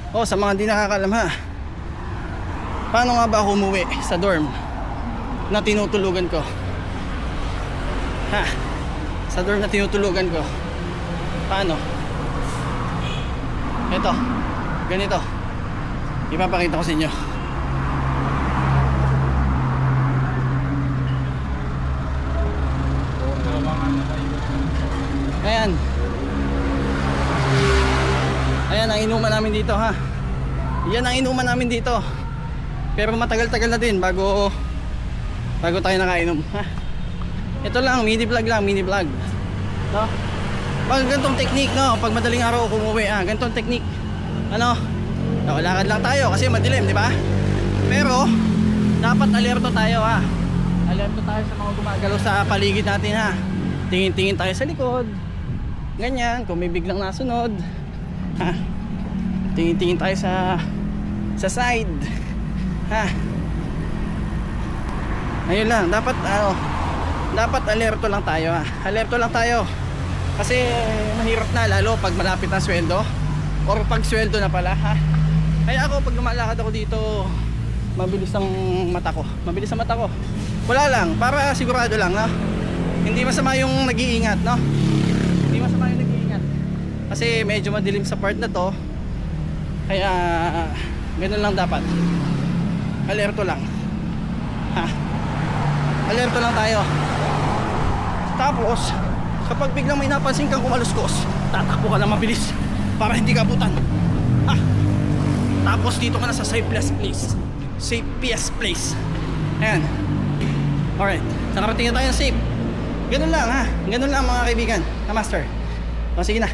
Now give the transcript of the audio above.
Oh, sa mga di nakakalam ha, paano nga ba ako umuwi sa dorm na tinutulugan ko? Ha? Sa dorm na tinutulugan ko. Paano? Ito. Ganito. Ipapakita ko sa inyo. Ayan. Ayan ang inuman namin dito ha. Yan ang inuman namin dito. Pero matagal-tagal na din bago tayo nakainom ha. Ito lang, mini vlog lang, mini vlog. No? Pag ganitong technique, no, pag madaling araw ako umuwi, ganitong technique. Ano? Lakad lang tayo kasi madilim, di ba? Pero dapat alerto tayo ha. Alerto tayo sa mga gumagalaw sa paligid natin ha. Tingin-tingin tayo sa likod. Ganyan, kung may biglang nasunod. Ha. Tingin-tingin tayo sa side. Ha. Ayun lang, dapat dapat alerto lang tayo ha. Alerto lang tayo. Kasi mahirap na lalo pag malapit ang sweldo or pag sweldo na pala ha. Kaya ako pag lumalakad ako dito, mabilis ang mata ko. Mabilis ang mata ko. Wala lang, para sigurado lang no. Hindi masama yung nag-iingat no. Hindi masama yung nag-iingat. Kasi medyo madilim sa part na to. Kaya ganun lang dapat. Alerto lang. Ha. Alerto lang tayo. Tapos kapag biglang may napansin kang kumaluskos, tatakbo ka na mabilis para hindi ka abutan. Ha. Tapos dito ka na sa safest place. Safest place. Ayan. Alright. Nakarating na tayo ng safe. Ganun lang ha. Ganun lang mga kaibigan. Na master. O sige na.